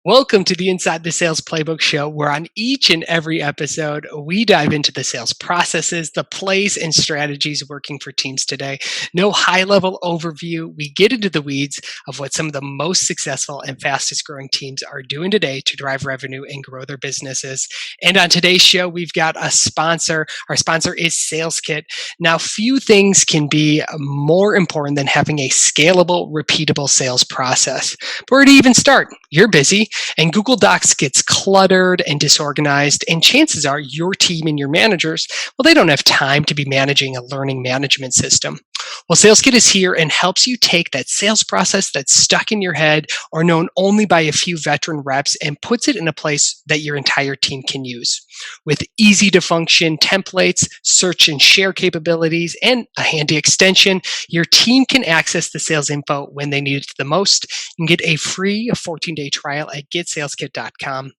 Welcome to the Inside the Sales Playbook show, where on each and every episode, we dive into the sales processes, the plays, and strategies working for teams today. No high level overview. We get into the weeds of what some of the most successful and fastest growing teams are doing today to drive revenue and grow their businesses. And on today's show, we've got a sponsor. Our sponsor is Sales Kit. Now, few things can be more important than having a scalable, repeatable sales process. But where to even start? You're busy. And Google Docs gets cluttered and disorganized, and chances are your team and your managers, well, they don't have time to be managing a learning management system. Well, SalesKit is here and helps you take that sales process that's stuck in your head or known only by a few veteran reps and puts it in a place that your entire team can use. With easy to function templates, search and share capabilities, and a handy extension, your team can access the sales info when they need it the most. You can get a free 14-day trial at getsaleskit.com. And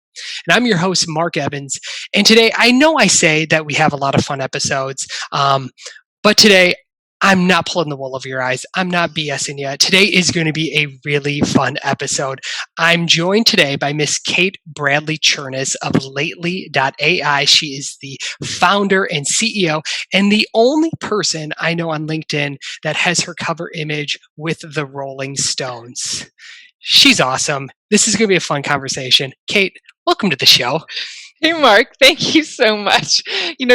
I'm your host, Mark Evans. And today, I know I say that we have a lot of fun episodes, but today, I'm not pulling the wool over your eyes. I'm not BSing you. Today is going to be a really fun episode. I'm joined today by Miss Kate Bradley-Chernis of Lately.ai. She is the founder and CEO and the only person I know on LinkedIn that has her cover image with the Rolling Stones. She's awesome. This is going to be a fun conversation. Kate, welcome to the show. Hey, Mark, thank you so much.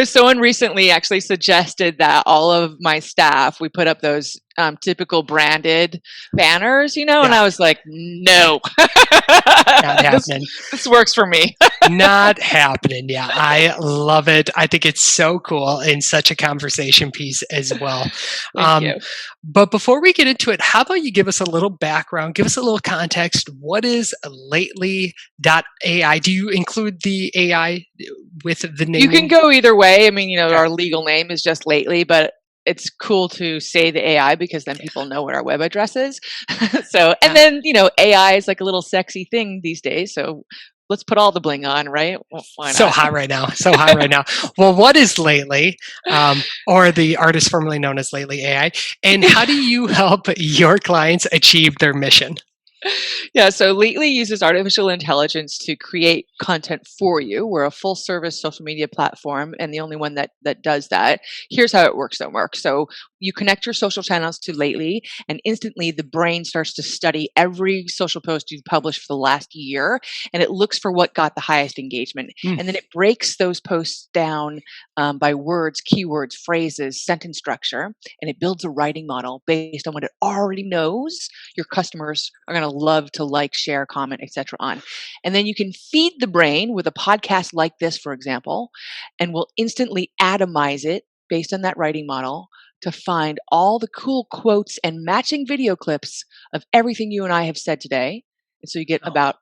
Someone recently actually suggested that all of my staff, we put up those typical branded banners, and I was like, no. Not happening. This works for me. Not happening. Yeah, I love it. I think it's so cool and such a conversation piece as well. Thank you. But before we get into it, how about you give us a little background, give us a little context. What is Lately.ai? Do you include the AI with the name? You can go either way. I mean, our legal name is just Lately, but it's cool to say the AI because then people know what our web address is. And then, AI is like a little sexy thing these days. So let's put all the bling on, right? Well, why not? So hot right now. Well, what is Lately, or the artist formerly known as Lately.ai, and how do you help your clients achieve their mission? Yeah, so Lately uses artificial intelligence to create content for you. We're a full service social media platform and the only one that does that. Here's how it works though, Mark. So you connect your social channels to Lately and instantly the brain starts to study every social post you've published for the last year and it looks for what got the highest engagement. And then it breaks those posts down by words, keywords, phrases, sentence structure, and it builds a writing model based on what it already knows your customers are going to love to like, share, comment, etc. on. And then you can feed the brain with a podcast like this, for example, and we'll instantly atomize it based on that writing model to find all the cool quotes and matching video clips of everything you and I have said today. And so you get about,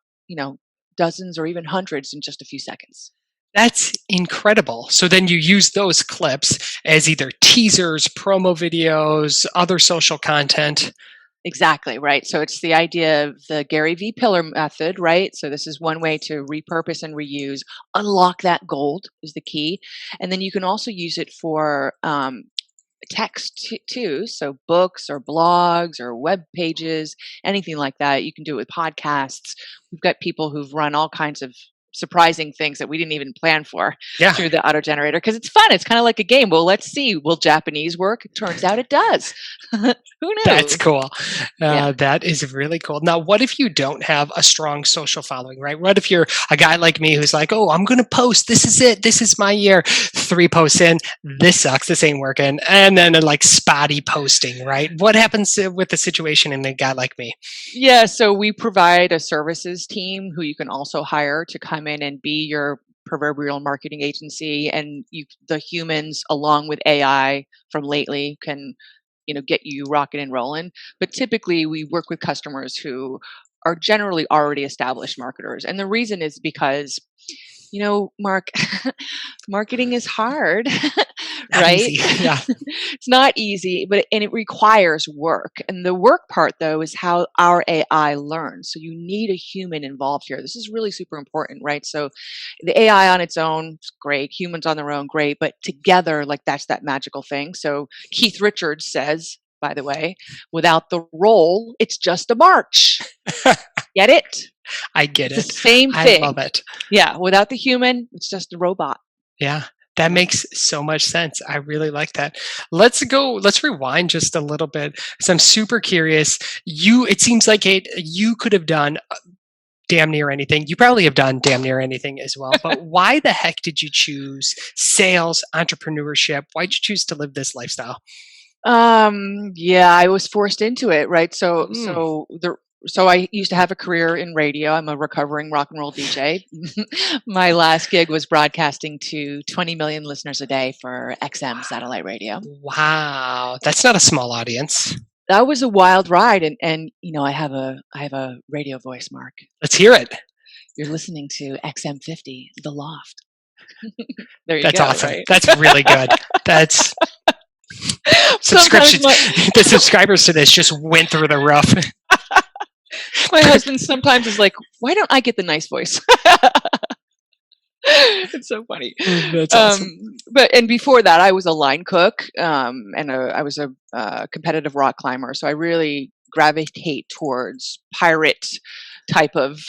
dozens or even hundreds in just a few seconds. That's incredible. So then you use those clips as either teasers, promo videos, other social content. Exactly, right. So it's the idea of the Gary V. Pillar method, right? So this is one way to repurpose and reuse, unlock that gold is the key. And then you can also use it for text too. So books or blogs or web pages, anything like that. You can do it with podcasts. We've got people who've run all kinds of surprising things that we didn't even plan for through the auto generator because it's fun. It's kind of like a game. Well, let's see. Will Japanese work? It turns out it does. Who knows? That's cool. That is really cool. Now, what if you don't have a strong social following, right? What if you're a guy like me who's like, oh, I'm going to post. This is it. This is my year. 3 posts in. This sucks. This ain't working. And then like spotty posting, right? What happens with the situation in a guy like me? Yeah. So we provide a services team who you can also hire to come in and be your proverbial marketing agency, and the humans along with AI from Lately can get you rocking and rolling. But typically we work with customers who are generally already established marketers, and the reason is because Mark, marketing is hard, right? Yeah. It's not easy, and it requires work. And the work part, though, is how our AI learns. So you need a human involved here. This is really super important, right? So the AI on its own is great. Humans on their own, great. But together, that's that magical thing. So Keith Richards says, by the way, without the roll, it's just a march. Get it? I get It's the it. same I thing. love it. Yeah, without the human, it's just a robot. Yeah, that Yep. makes so much sense. I really like that. Let's rewind just a little bit. So I'm super curious. It seems like you could have done damn near anything. You probably have done damn near anything as well. But why the heck did you choose sales, entrepreneurship? Why'd you choose to live this lifestyle? Yeah, I was forced into it, right? So, Mm, so I used to have a career in radio. I'm a recovering rock and roll DJ. My last gig was broadcasting to 20 million listeners a day for XM satellite radio. wow, that's not a small audience. That was a wild ride, and I have a radio voice, Mark. Let's hear it. You're listening to XM50, The Loft. There you That's go, awesome. right? That's really good. That's Sometimes subscriptions. The subscribers to this just went through the roof. my husband sometimes is like, "Why don't I get the nice voice?" It's so funny. That's awesome. But before that, I was a line cook, and I was a competitive rock climber. So I really gravitate towards pirate type of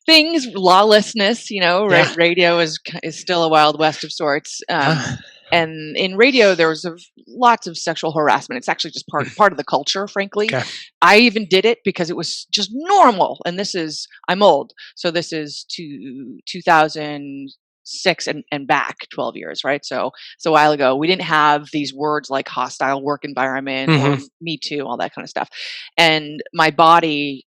things, lawlessness. Yeah. Radio is still a wild west of sorts. Uh, And in radio, there was lots of sexual harassment. It's actually just part of the culture, frankly. okay. I even did it because it was just normal. And I'm old, so this is 2006 and back 12 years, right? So it's a while ago. We didn't have these words like hostile work environment or hmm Me Too, all that kind of stuff. And my body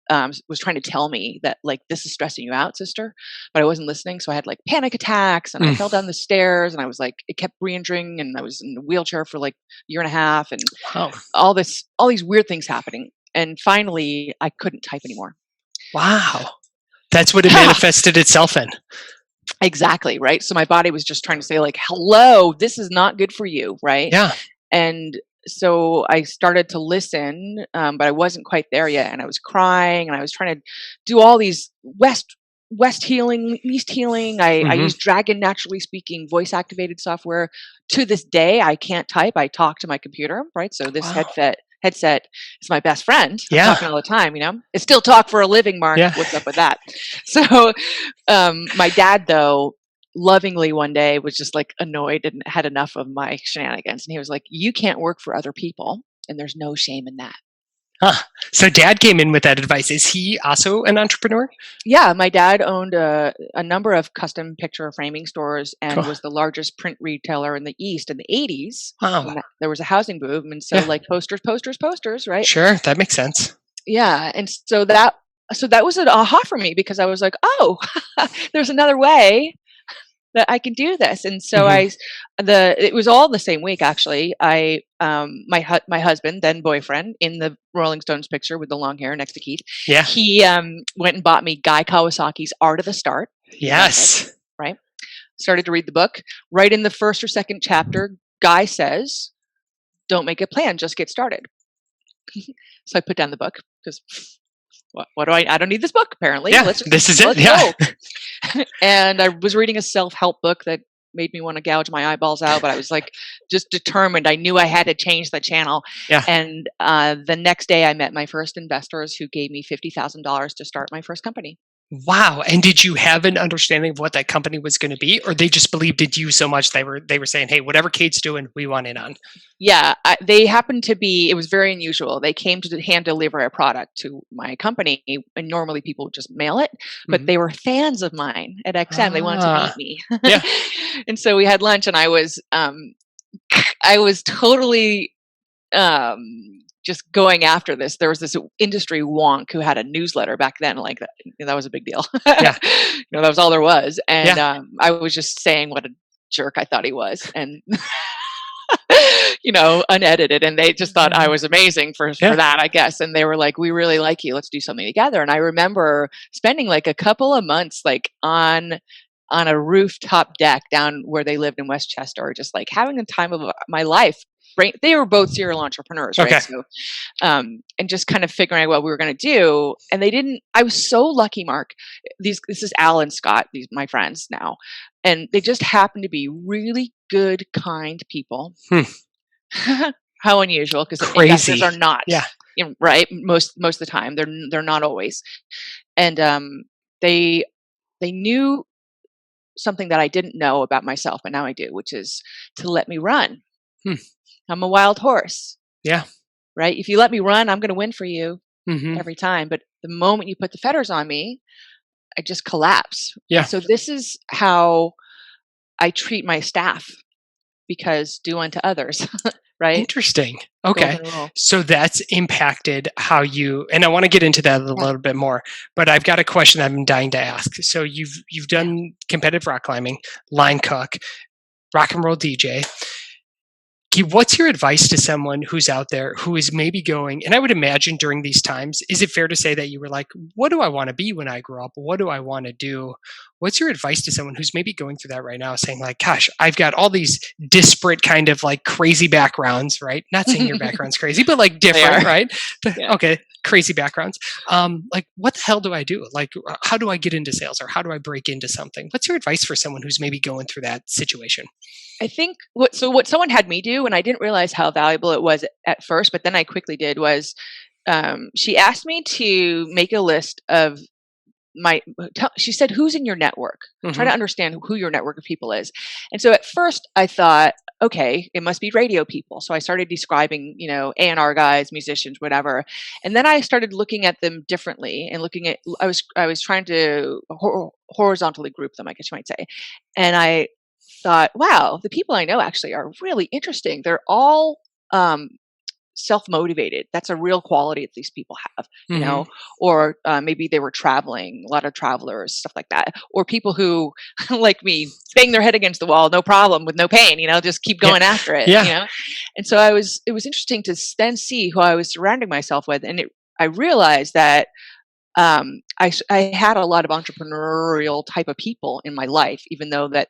was trying to tell me that, like, this is stressing you out, sister, but I wasn't listening. So I had like panic attacks, and I fell down the stairs, and I was like, it kept re-injuring, and I was in a wheelchair for like a year and a half, and Oh, all these weird things happening. And finally, I couldn't type anymore. wow. That's what it manifested itself in. Exactly, right? So my body was just trying to say, like, hello, this is not good for you, right? Yeah. And so I started to listen, but I wasn't quite there yet. And I was crying, and I was trying to do all these West healing, East healing. I hmm use Dragon Naturally Speaking voice activated software. To this day, I can't type. I talk to my computer, right? So this Wow. headset is my best friend. I'm Yeah. talking all the time, I still talk for a living, Mark. Yeah. What's up with that? So my dad, though, lovingly one day was just like annoyed and had enough of my shenanigans. And he was like, you can't work for other people, and there's no shame in that. Huh. So dad came in with that advice. Is he also an entrepreneur? Yeah, my dad owned a number of custom picture framing stores and Cool. was the largest print retailer in the East in the 80s when Wow. there was a housing boom. And so, Yeah. like, posters, posters, posters, right? Sure. That makes sense. Yeah. And so that was an aha for me, because I was like, oh, there's another way that I can do this. And so hmm it was all the same week, actually. My husband, then boyfriend, in the Rolling Stones picture with the long hair next to Keith, Yeah. he went and bought me Guy Kawasaki's Art of the Start. You know, Yes. right? Started to read the book. Right in the first or second chapter, Guy says, "Don't make a plan, just get started." So I put down the book, because what do I don't need this book, apparently. Yeah. Let's This is it. let's Yeah. go. And I was reading a self-help book that made me want to gouge my eyeballs out, but I was like, just determined. I knew I had to change the channel. Yeah. And the next day, I met my first investors, who gave me $50,000 to start my first company. Wow. And did you have an understanding of what that company was going to be, or they just believed in you so much they were saying, "Hey, whatever Kate's doing, we want in on." Yeah, they happened to be. It was very unusual. They came to hand deliver a product to my company, and normally people would just mail it, but hmm they were fans of mine at XM. They wanted to Ah. meet me, Yeah. and so we had lunch, and I was totally just going after this. There was this industry wonk who had a newsletter back then, like that. That was a big deal. Yeah. That was all there was, and Yeah. I was just saying what a jerk I thought he was, and unedited, and they just thought I was amazing for Yeah. that, I guess. And they were like, "We really like you. Let's do something together." And I remember spending like a couple of months, like on a rooftop deck down where they lived in Westchester, just like having the time of my life. They were both serial entrepreneurs, right? Okay. So, and just kind of figuring out what we were going to do. And they didn't. I was so lucky, Mark. This is Al and Scott, these my friends now, and they just happened to be really good, kind people. How unusual, because investors Crazy. are not. Yeah. Right? Most of the time, they're not always. And they knew something that I didn't know about myself, but now I do, which is to let me run. Hmm. I'm a wild horse, Yeah. right? If you let me run, I'm going to win for you Hmm. every time. But the moment you put the fetters on me, I just collapse. And Yeah. so this is how I treat my staff, because do unto others, right? Interesting. Okay. Golden rule. So that's impacted how you, and I want to get into that a Yeah. little bit more, but I've got a question I'm dying to ask. So you've Yeah. done competitive rock climbing, line cook, rock and roll DJ. What's your advice to someone who's out there who is maybe going, and I would imagine during these times, is it fair to say that you were like, what do I want to be when I grow up? What do I want to do? What's your advice to someone who's maybe going through that right now, saying like, gosh, I've got all these disparate kind of like crazy backgrounds, right? Not saying your background's crazy, but like They are. different, right? Yeah. Okay, crazy backgrounds. Like, what the hell do I do? Like, how do I get into sales, or how do I break into something? What's your advice for someone who's maybe going through that situation? I think what someone had me do, and I didn't realize how valuable it was at first, but then I quickly did, was she asked me to make a list of she said, who's in your network? Try Hmm. to understand who your network of people is. And so at first I thought, okay, it must be radio people. So I started describing, A&R guys, musicians, whatever. And then I started looking at them differently and I was trying to horizontally group them, I guess you might say. And I thought, wow, the people I know actually are really interesting. They're all self-motivated. That's a real quality that these people have, Hmm. or maybe they were traveling, a lot of travelers, stuff like that, or people who like me bang their head against the wall, no problem, with no pain, just keep Yeah. going after it, Yeah. and so it was interesting to then see who I was surrounding myself with, and I realized that I had a lot of entrepreneurial type of people in my life, even though that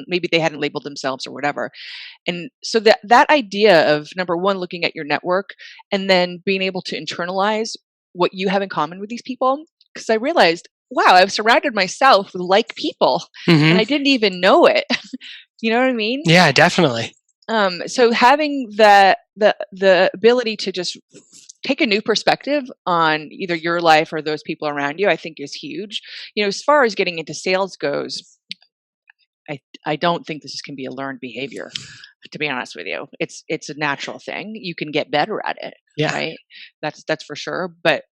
maybe they hadn't labeled themselves or whatever. And so that idea of, number one, looking at your network and then being able to internalize what you have in common with these people, because I realized, wow, I've surrounded myself with like people, and Hmm. I didn't even know it. You know what I mean? Yeah, definitely. So having the ability to just take a new perspective on either your life or those people around you, I think is huge. As far as getting into sales goes, I don't think this can be a learned behavior, to be honest with you. It's a natural thing. You can get better at it, Yeah. right? That's for sure. But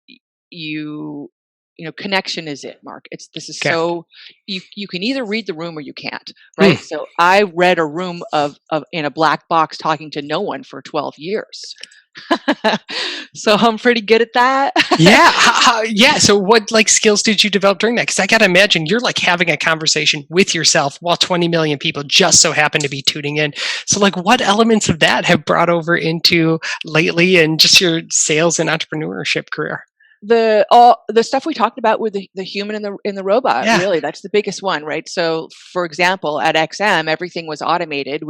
you connection is it, Mark. This is Okay. so you can either read the room or you can't, Hmm. right? So I read a room of in a black box talking to no one for 12 years. So I'm pretty good at that. Yeah. Yeah. So what like skills did you develop during that? Because I got to imagine you're like having a conversation with yourself while 20 million people just so happen to be tuning in. So like what elements of that have brought over into lately and just your sales and entrepreneurship career? All the stuff we talked about with the human and the robot, Yeah. really, that's the biggest one, right? So for example, at XM, everything was automated.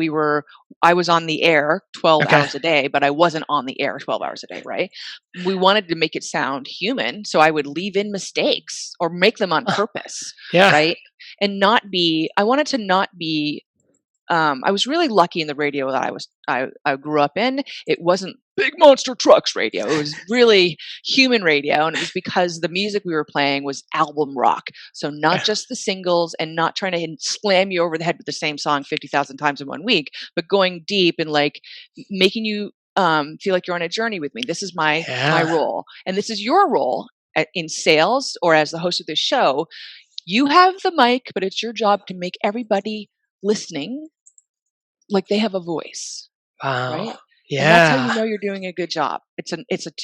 I was on the air 12 Okay. hours a day, but I wasn't on the air 12 hours a day, right? We wanted to make it sound human, so I would leave in mistakes or make them on purpose, Yeah. right? And I wanted to not be I was really lucky in the radio that I grew up in. It wasn't big monster trucks radio. It was really human radio, and it was because the music we were playing was album rock. So not just the singles, and not trying to slam you over the head with the same song 50,000 times in one week, but going deep and like making you feel like you're on a journey with me. This is my Yeah. role, and this is your role in sales or as the host of this show. You have the mic, but it's your job to make everybody listening like they have a voice, Wow. right? And that's how Yeah. you know you're doing a good job.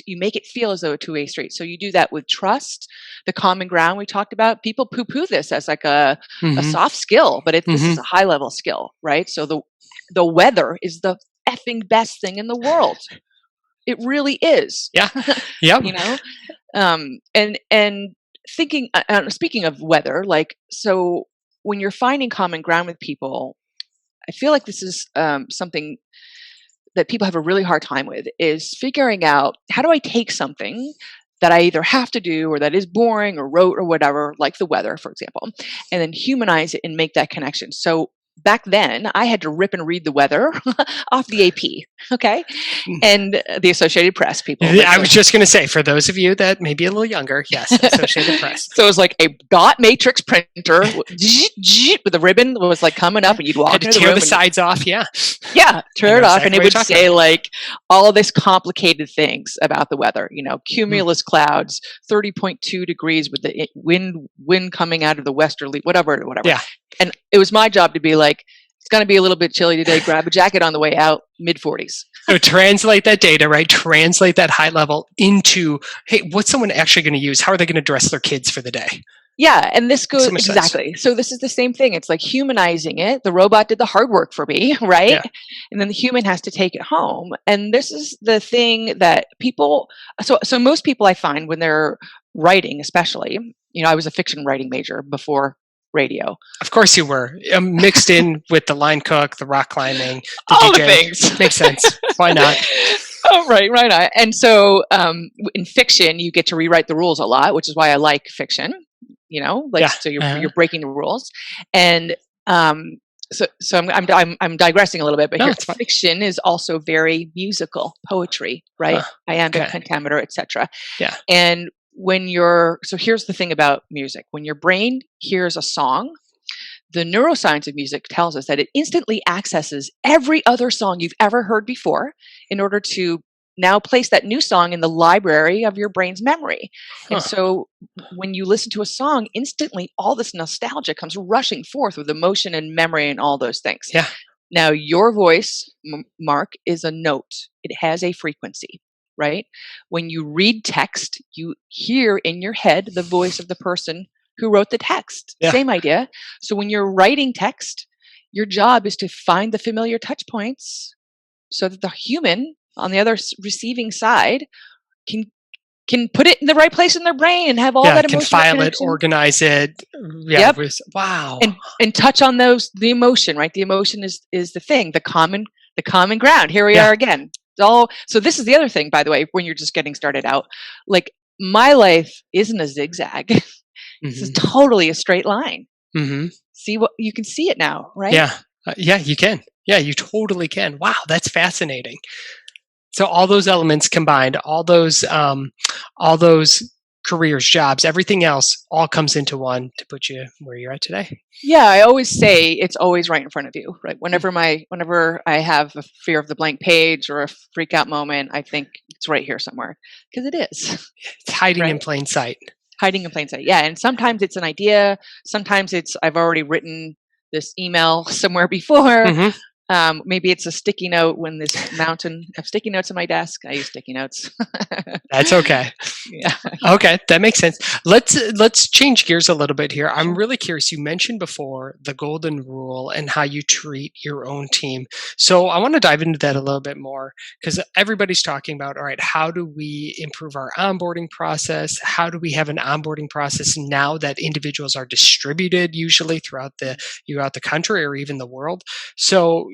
You make it feel as though a two-way street. So you do that with trust, the common ground we talked about. People poo-poo this as like a Hmm. soft skill, but this Hmm. is a high level skill, right? So the weather is the effing best thing in the world. It really is. Yeah. Yep. you know? And thinking, speaking of weather, like, so when you're finding common ground with people, I feel like this is something that people have a really hard time with, is figuring out, how do I take something that I either have to do or that is boring or rote or whatever, like the weather, for example, and then humanize it and make that connection. So back then I had to rip and read the weather off the AP, okay, and the Associated Press people. I was just going to say, for those of you that may be a little younger, yes, Associated Press. So it was like a dot matrix printer with the ribbon was like coming up, and you'd walk Had to into the tear room the sides off, yeah, tear it off, and it would say about. like all of this complicated things about the weather. Cumulus clouds, 30.2 degrees with the wind coming out of the westerly, whatever. Yeah. And it was my job to be like, it's going to be a little bit chilly today. Grab a jacket on the way out, mid-40s. So translate that data, right? Translate that high level into, hey, what's someone actually going to use? How are they going to dress their kids for the day? Yeah, and this goes exactly. Sense. So this is the same thing. It's like humanizing it. The robot did the hard work for me, right? Yeah. And then the human has to take it home. And this is the thing that people. So most people I find when they're writing, especially, I was a fiction writing major before radio. Of course you were. Mixed in with the line cook, the rock climbing, the all DJ. The things. Makes sense. Why not? Oh, right on. And so in fiction, you get to rewrite the rules a lot, which is why I like fiction. So you're breaking the rules, and so I'm digressing a little bit, but fiction is also very musical poetry, right? Iambic, pentameter, etc. Yeah, and here's the thing about music. When your brain hears a song, the neuroscience of music tells us that it instantly accesses every other song you've ever heard before in order to now place that new song in the library of your brain's memory. And so when you listen to a song, instantly all this nostalgia comes rushing forth with emotion and memory and all those things. Yeah. Now your voice, Mark, is a note. It has a frequency, right? When you read text, you hear in your head the voice of the person who wrote the text. Yeah. Same idea. So when you're writing text, your job is to find the familiar touch points so that the human on the other receiving side can put it in the right place in their brain and have all that emotion. Can file it, organize it. Yeah. Yep. Wow. And touch on the emotion, right? The emotion is the thing, the common ground. Here we are again. So this is the other thing, by the way, when you're just getting started out, like my life isn't a zigzag. This is totally a straight line. Mm-hmm. You can see it now, right? Yeah. Yeah, you can. Yeah, you totally can. Wow, that's fascinating. So all those elements combined, all those careers, jobs, everything else all comes into one to put you where you're at today. Yeah, I always say it's always right in front of you, right? Whenever I have a fear of the blank page or a freak out moment, I think it's right here somewhere, because it is. It's hiding in plain sight. Hiding in plain sight. Yeah, and sometimes it's an idea. Sometimes it's I've already written this email somewhere before. Mm-hmm. Maybe it's a sticky note when this mountain of sticky notes on my desk. I use sticky notes. That's okay. Yeah. Okay, that makes sense. Let's change gears a little bit here. I'm really curious. You mentioned before the golden rule and how you treat your own team. So I want to dive into that a little bit more, because everybody's talking about, all right, how do we improve our onboarding process? How do we have an onboarding process now that individuals are distributed usually throughout the country or even the world? So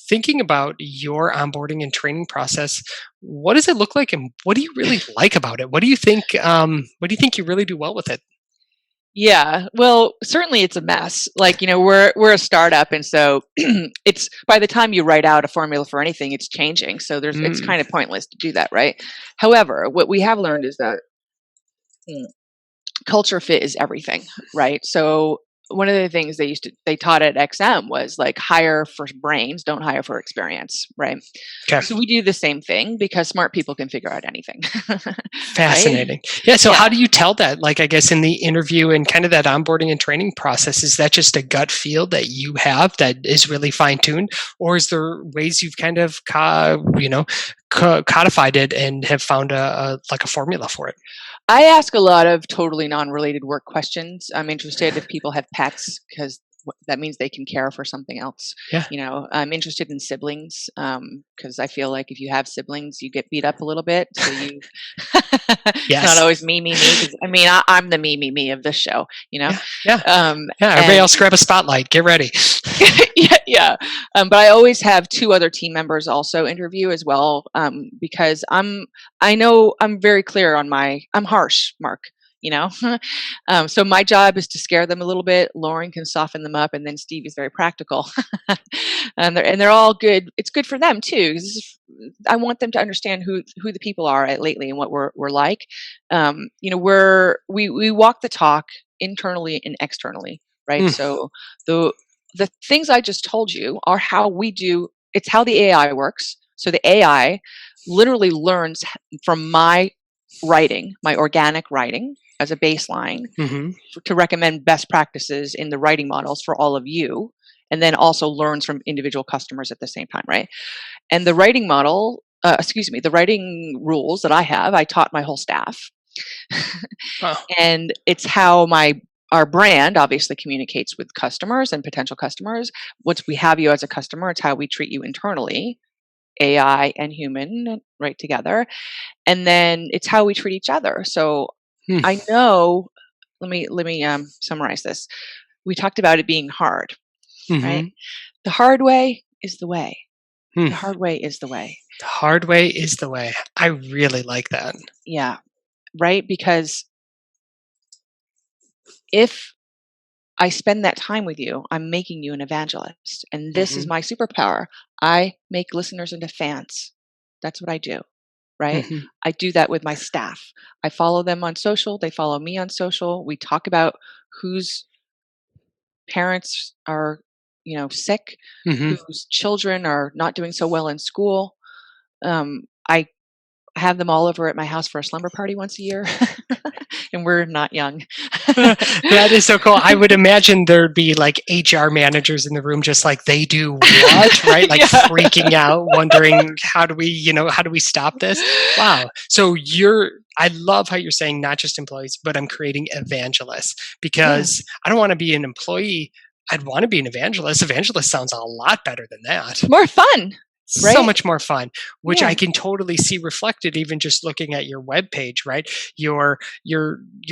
thinking about your onboarding and training process, what does it look like, and what do you really like about it? What do you think? What do you think you really do well with it? Yeah, well, certainly it's a mess. Like, we're a startup, and so it's by the time you write out a formula for anything, it's changing. So it's kind of pointless to do that, right? However, what we have learned is that culture fit is everything, right? So one of the things they taught at XM was like hire for brains, don't hire for experience, right? Okay. So we do the same thing because smart people can figure out anything. Fascinating. Right? Yeah. So how do you tell that? Like, I guess in the interview and kind of that onboarding and training process, is that just a gut feel that you have that is really fine tuned, or is there ways you've kind of codified it and have found a formula for it? I ask a lot of totally non-related work questions. I'm interested if people have pets, because that means they can care for something else. Yeah. I'm interested in siblings, because I feel like if you have siblings, you get beat up a little bit. So it's not always me. I mean, I'm the me of this show. Yeah. Everybody else grab a spotlight. Get ready. Yeah. But I always have two other team members also interview as well, because I know I'm very clear on I'm harsh, Mark. So my job is to scare them a little bit. Lauren can soften them up, and then Steve is very practical. And they're all good. It's good for them too, 'cause I want them to understand who the people are at Lately and what we're like. We walk the talk internally and externally, right? Mm, So the things I just told you are how we do. It's how the AI works. So the AI literally learns from my writing, my organic writing as a baseline, mhm, to recommend best practices in the writing models for all of you, and then also learns from individual customers at the same time, right? And the writing model, the writing rules that I have, I taught my whole staff. wow, And it's how our brand obviously communicates with customers and potential customers. Once we have you as a customer, it's how we treat you internally, AI and human, right together. And then it's how we treat each other. So mm, I know, let me summarize this. We talked about it being hard, right? mhm, The hard way is the way. mm. The hard way is the way. The hard way is the way. I really like that. Yeah, right? Because if I spend that time with you, I'm making you an evangelist. And this is Mhm, my superpower. I make listeners into fans. That's what I do, right? mhm, I do that with my staff. I follow them on social. They follow me on social. We talk about whose parents are, sick, mhm. whose children are not doing so well in school. I have them all over at my house for a slumber party once a year, and we're not young. That is so cool. I would imagine there'd be like HR managers in the room just like, "They do what?" Right? Like Yeah. freaking out, wondering, how do we stop this? Wow. So I love how you're saying not just employees, but I'm creating evangelists Yeah. because I don't wanna be an employee. I'd wanna be an evangelist. Evangelist sounds a lot better than that. It's more fun, So right? much more fun, which I Yeah. can totally see reflected even just looking at your webpage, right? Your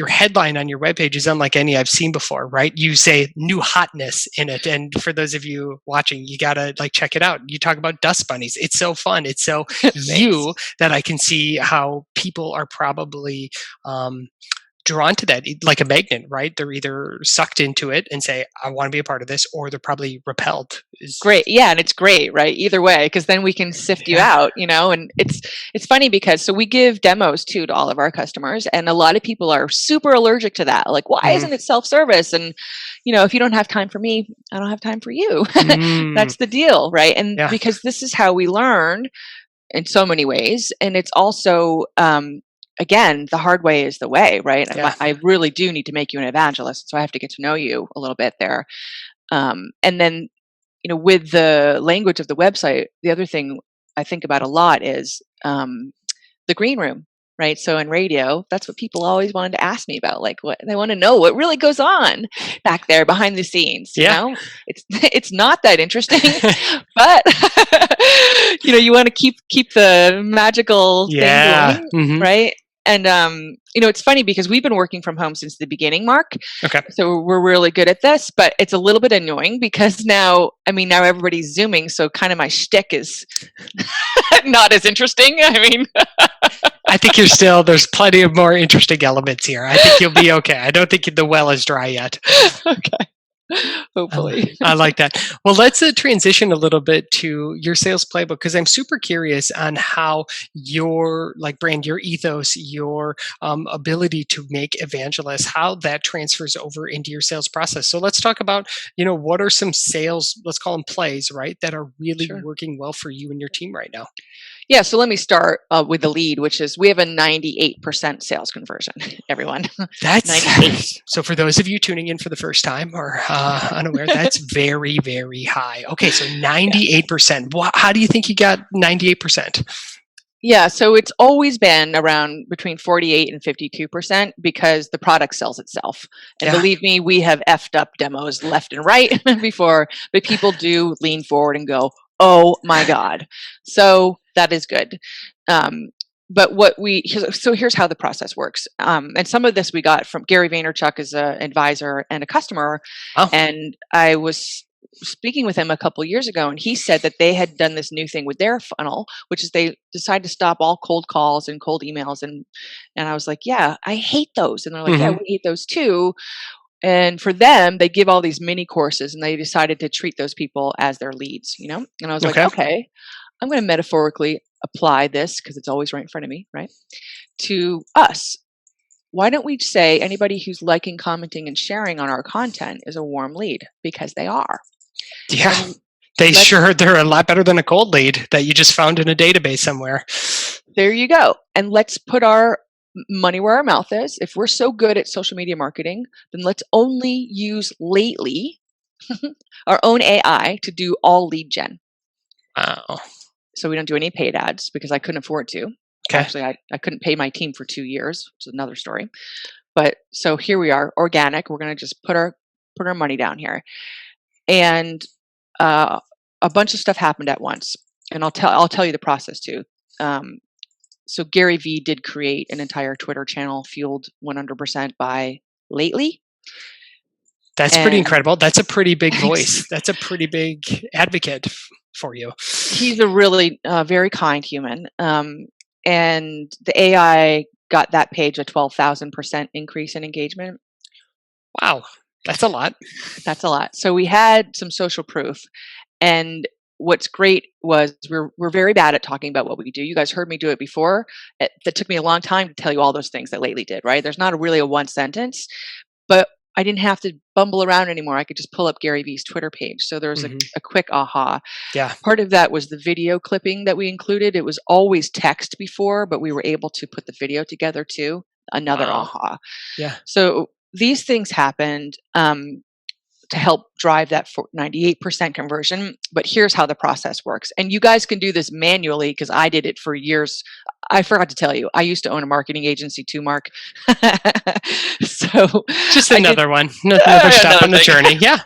headline on your webpage is unlike any I've seen before, right? You say new hotness in it. And for those of you watching, you gotta like check it out. You talk about dust bunnies. It's so fun. It's so Thanks. you that I can see how people are probably drawn to that like a magnet, right? They're either sucked into it and say, I want to be a part of this, or they're probably repelled. Is Great. Yeah, and it's great, right? Either way, because then we can sift you yeah. out, and it's funny because so we give demos too to all of our customers, and a lot of people are super allergic to that. Like, why Mhm. isn't it self-service? And if you don't have time for me, I don't have time for you. Mm, That's the deal, right? And yeah. because this is how we learn in so many ways, and it's also again, the hard way is the way, right? Yeah. I really do need to make you an evangelist, so I have to get to know you a little bit there. And then with the language of the website, the other thing I think about a lot is the green room, right? So in radio, that's what people always wanted to ask me about. Like, what they want to know what really goes on back there behind the scenes. Yeah. It's it's not that interesting, but you want to keep the magical thing Yeah. going, Mhm. right? And it's funny because we've been working from home since the beginning, Mark. Okay. So we're really good at this, but it's a little bit annoying because now everybody's zooming, so kind of my shtick is not as interesting. I think there's plenty of more interesting elements here. I think you'll be okay. I don't think the well is dry yet. Okay, I li hopefully. I like that. Well, let's, transition a little bit to your sales playbook because 'cause I'm super curious on how your, like, brand, your ethos, your, ability to make evangelists, how that transfers over into your sales process. So let's talk about, what are some sales, let's call them plays, right, that are really Sure. working well for you and your team right now? Yeah, so let me start with the lead, which is we have a 98% sales conversion, everyone. That's 98. so for those of you tuning in for the first time or unaware, that's very, very high. Okay, so Yeah. 98%. How do you think you got 98%? Yeah, so it's always been around between 48 and 52% because the product sells itself. And Yeah. believe me, we have effed up demos left and right before, but people do lean forward and go, "Oh my God." So that is good. Um, but here's how the process works. And some of this we got from Gary Vaynerchuk as an advisor and a customer. Oh, And I was speaking with him a couple years ago, and he said that they had done this new thing with their funnel, which is they decided to stop all cold calls and cold emails. And I was like, yeah, I hate those. And they're like, yeah, Hmm. we hate those too. And for them, they give all these mini courses, and they decided to treat those people as their leads, you know? And I was like, Okay. okay, I'm going to metaphorically apply this because it's always right in front of me, right? To us. Why don't we say anybody who's liking, commenting, and sharing on our content is a warm lead? Because they are. Yeah. And let's, They're a lot better than a cold lead that you just found in a database somewhere. there you go. And let's put our money where our mouth is. If we're so good at social media marketing, then let's only use Lately, our own AI, to do all lead gen. Wow. So we don't do any paid ads because I couldn't afford to. Okay. Actually, I couldn't pay my team for 2 years, which is another story. But so here we are, organic. We're going to just put our money down here. And a bunch of stuff happened at once, and I'll tell you the process too. So Gary Vee did create an entire Twitter channel fueled 100% by Lately. That's pretty And incredible. That's a pretty big thanks. voice. That's a pretty big advocate for you. He's a really very kind human. And the AI got that page a 12,000% increase in engagement. Wow. That's a lot. That's a lot. So we had some social proof. And what's great was we're very bad at talking about what we do. You guys heard me do it before. That took me a long time to tell you all those things that Lately did, right? There's not really a one sentence, but I didn't have to bumble around anymore. I could just pull up Gary Vee's Twitter page. So there was a quick aha. Yeah. Part of that was the video clipping that we included. It was always text before, but we were able to put the video together too. Another Wow. aha. Yeah. So these things happened to help drive that 98% conversion. But here's how the process works. And you guys can do this manually because I did it for years. I forgot to tell you, I used to own a marketing agency too, Mark. So Just I another did one. Another stop on the thing. journey. Yeah.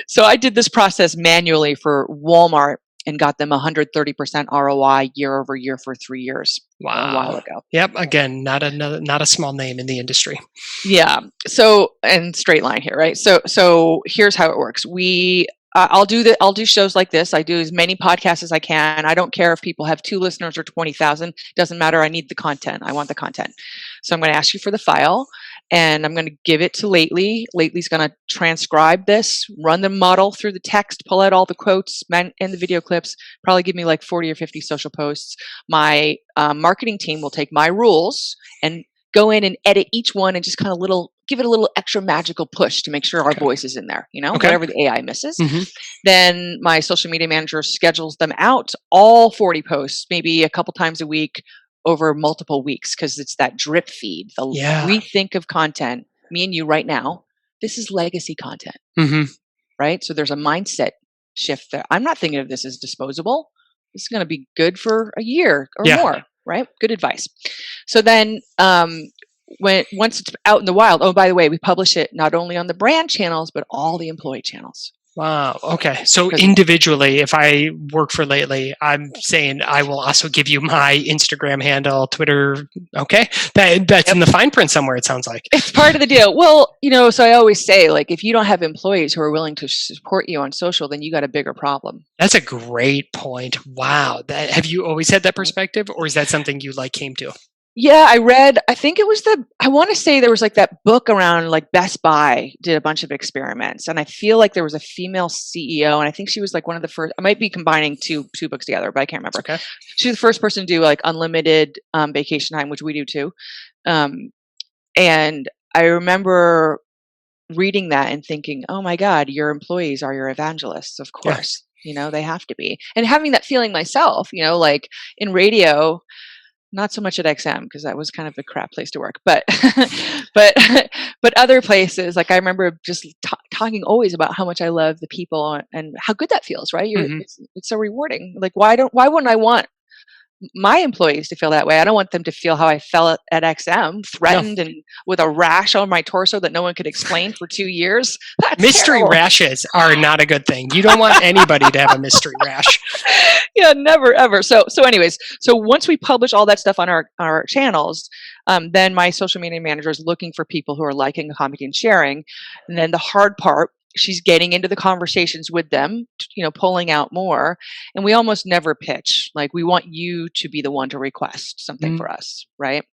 So I did this process manually for Walmart and got them 130% ROI year over year for 3 years. Wow. A while ago. Yep. Again, not a small name in the industry. Yeah. So, and straight line here, right? So here's how it works. I'll do shows like this. I do as many podcasts as I can. I don't care if people have 2 listeners or 20,000. Doesn't matter. I need the content. I want the content. So I'm going to ask you for the file, and I'm going to give it to Lately. Lately's going to transcribe this, run the model through the text, pull out all the quotes and the video clips, probably give me like 40 or 50 social posts. My marketing team will take my rules and go in and edit each one and just kind of give it a little extra magical push to make sure our voice is in there, whatever the AI misses. Then my social media manager schedules them out, all 40 posts, maybe a couple times a week over multiple weeks, because it's that drip feed. We think of content, me and you right now, this is legacy content, right? So there's a mindset shift there. I'm not thinking of this as disposable. This is going to be good for a year or more. Right? Good advice. So then once it's out in the wild, oh, by the way, we publish it not only on the brand channels, but all the employee channels. Wow. Okay. So individually, if I work for Lately, I'm saying I will also give you my Instagram handle, Twitter. Okay. That's in the fine print somewhere, it sounds like. It's part of the deal. Well, so I always say, like, if you don't have employees who are willing to support you on social, then you got a bigger problem. That's a great point. Wow. Have you always had that perspective, or is that something you came to? Yeah, I think it was I want to say there was like that book around, like Best Buy did a bunch of experiments. And I feel like there was a female CEO, and I think she was like one of the first. I might be combining two books together, but I can't remember. Okay. She was the first person to do like unlimited vacation time, which we do too. And I remember reading that and thinking, oh my God, your employees are your evangelists, of course. Yeah. They have to be. And having that feeling myself, like in radio, not so much at XM because that was kind of a crap place to work, but but other places, like I remember just talking always about how much I love the people and how good that feels, right? It's so rewarding. Like why wouldn't I want my employees to feel that way? I don't want them to feel how I felt at XM, threatened and with a rash on my torso that no one could explain for 2 years. That's mystery terrible. Rashes are not a good thing. You don't want anybody to have a mystery rash. Yeah, never ever. So anyways, so once we publish all that stuff on our channels, then my social media manager is looking for people who are liking, commenting, and sharing. And then the hard part she's getting into the conversations with them, pulling out more. And we almost never pitch. Like, we want you to be the one to request something Mm, for us, right?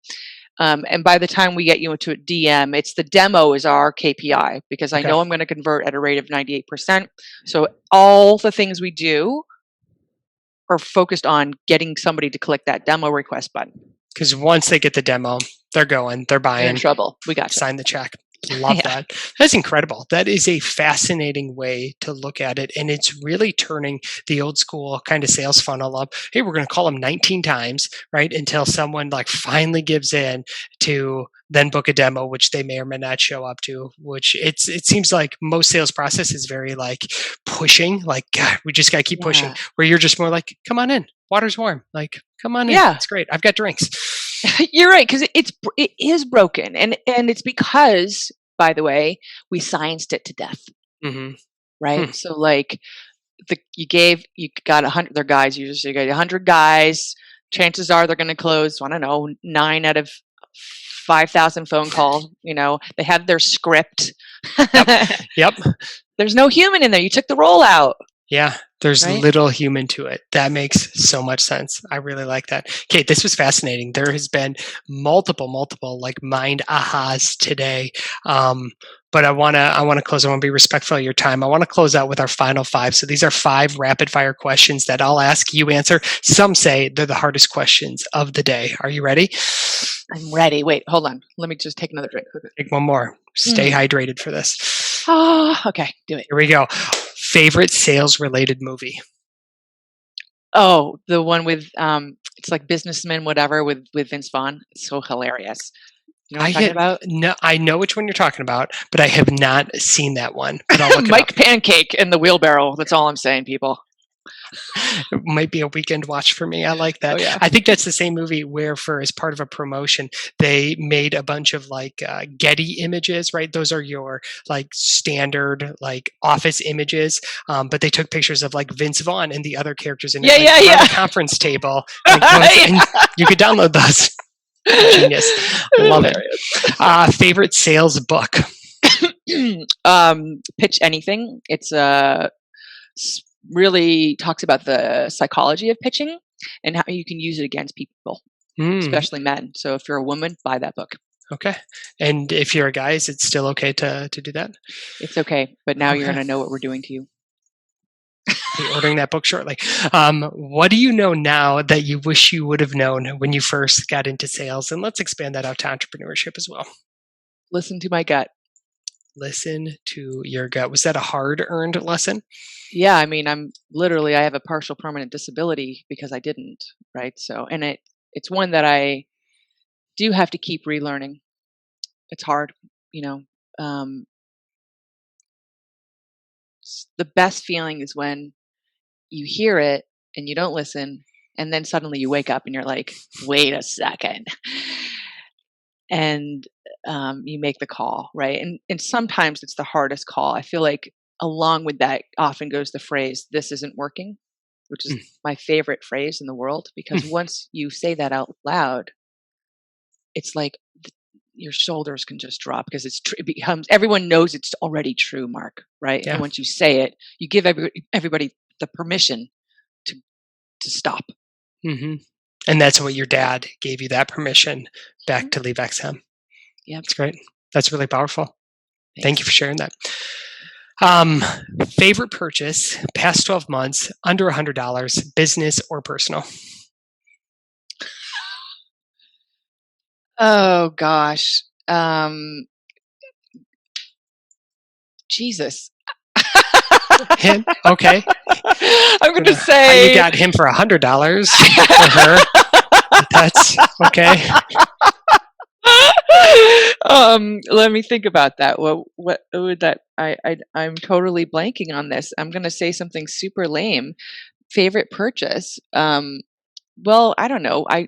And by the time we get you into a DM, it's the demo is our KPI, because I okay. know I'm going to convert at a rate of 98%. So all the things we do are focused on getting somebody to click that demo request button. Because once they get the demo, they're going, they're You're in buying, trouble. We got you. sign the check. Love Yeah. that. That's incredible. That is a fascinating way to look at it. And it's really turning the old school kind of sales funnel up. Hey, we're going to call them 19 times, right? Until someone like finally gives in to then book a demo, which they may or may not show up to, which it seems like most sales process is very like pushing, like, God, we just got to keep pushing, Yeah. where you're just more like, come on in. Water's warm. Like, come on in. Yeah. It's great. I've got drinks. You're right, because it is broken, and it's because, by the way, we scienced it to death, Mm-hmm. right? So like you got 100. They're guys. You got 100 guys. Chances are they're going to close, I don't know, 9 out of 5,000 phone calls. They have their script. Yep. There's no human in there. You took the roll out. Yeah, there's Right? little human to it. That makes so much sense. I really like that. Kate, this was fascinating. There has been multiple like mind ahas today. But I wanna close. I want to be respectful of your time. I want to close out with our final 5. So these are 5 rapid fire questions that I'll ask, you answer. Some say they're the hardest questions of the day. Are you ready? I'm ready. Wait, hold on. Let me just take another drink. Take one more. Stay hydrated for this. Oh, okay. Do it. Here we go. Favorite sales related movie? Oh, the one with it's like Businessman, whatever, with Vince Vaughn. It's so hilarious. You know what I'm talking about? No, I know which one you're talking about, but I have not seen that one. But I'll look it Mike up. Pancake and the Wheelbarrow. That's all I'm saying, people. It might be a weekend watch for me. I like that. Oh yeah. I think that's the same movie where, for as part of a promotion, they made a bunch of like Getty images. Right, those are your like standard like office images. But they took pictures of like Vince Vaughn and the other characters in it, Yeah, like, yeah, around yeah. the conference table. And you could download those. Genius. Love it. Favorite sales book? Pitch Anything. It's really talks about the psychology of pitching and how you can use it against people, especially men. So if you're a woman, buy that book. Okay. And if you're a guy, is it still okay to do that? It's okay, but now you're Okay. going to know what we're doing to you. Be ordering that book shortly. What do you know now that you wish you would have known when you first got into sales? And let's expand that out to entrepreneurship as well. Listen to my gut. Listen to your gut. Was that a hard-earned lesson? Yeah, I mean, I have a partial permanent disability because I didn't, right? So, and it's one that I do have to keep relearning. It's hard, you know. The best feeling is when you hear it and you don't listen, and then suddenly you wake up and you're like, wait a second. And you make the call, right? And sometimes it's the hardest call. I feel like along with that often goes the phrase, this isn't working, which is my favorite phrase in the world, because once you say that out loud, it's like your shoulders can just drop, because it becomes, everyone knows it's already true, Mark, right? Yeah. And once you say it, you give everybody the permission to stop. Mm-hmm. And that's what your dad gave you, that permission back to leave XM. Yeah, that's great. That's really powerful. Thanks. Thank you for sharing that. Favorite purchase, past 12 months, under $100, business or personal? Oh gosh. Jesus. Him? Okay. I'm going to say you got him for $100 for her. That's okay. Let me think about that. What would that? I'm totally blanking on this. I'm going to say something super lame. Favorite purchase? Well, I don't know. I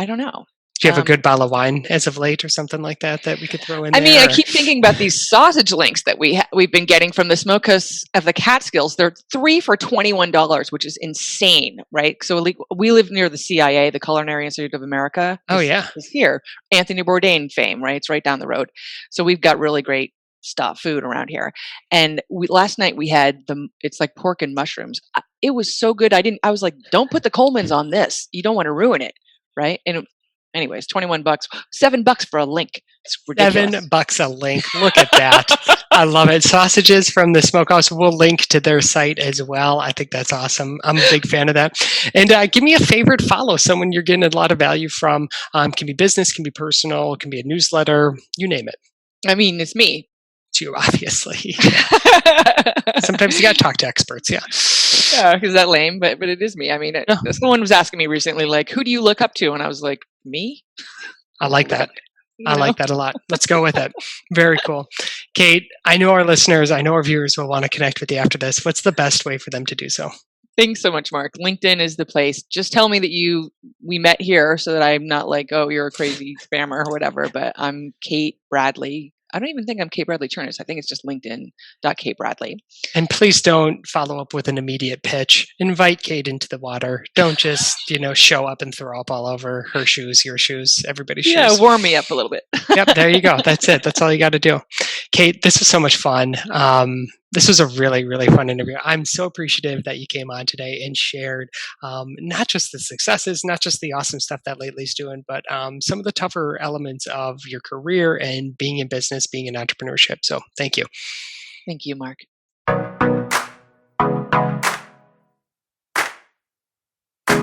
don't know. Do you have a good bottle of wine as of late or something like that we could throw in there? I mean, I keep thinking about these sausage links that we've been getting from the Smokehouse of the Catskills. They're 3 for $21, which is insane, right? So we live near the CIA, the Culinary Institute of America. Oh, yeah. It's here. Anthony Bourdain fame, right? It's right down the road. So we've got really great food around here. And last night we had it's like pork and mushrooms. It was so good. I was like, don't put the Coleman's on this. You don't want to ruin it. Right. And anyways, $21, $7 for a link. It's ridiculous. $7 a link. Look at that. I love it. Sausages from the Smokehouse. We'll link to their site as well. I think that's awesome. I'm a big fan of that. And give me a favorite follow, someone you're getting a lot of value from. Can be business, can be personal, can be a newsletter, you name it. I mean, it's me. It's you, obviously. Sometimes you got to talk to experts. Yeah. Yeah, is that lame? But it is me. I mean, someone was asking me recently, like, who do you look up to? And I was like, me? I like that. I like that a lot. Let's go with it. Very cool. Kate, I know our listeners, I know our viewers will want to connect with you after this. What's the best way for them to do so? Thanks so much, Mark. LinkedIn is the place. Just tell me that we met here so that I'm not like, oh, you're a crazy spammer or whatever, but I'm Kate Bradley. I don't even think I'm Kate Bradley-Chernis. I think it's just LinkedIn.KateBradley. And please don't follow up with an immediate pitch. Invite Kate into the water. Don't just, show up and throw up all over her shoes, your shoes, everybody's shoes. Yeah, warm me up a little bit. Yep, there you go. That's it. That's all you got to do. Kate, this was so much fun. This was a really, really fun interview. I'm so appreciative that you came on today and shared not just the successes, not just the awesome stuff that Lately's doing, but some of the tougher elements of your career and being in business, being in entrepreneurship. So thank you. Thank you, Mark.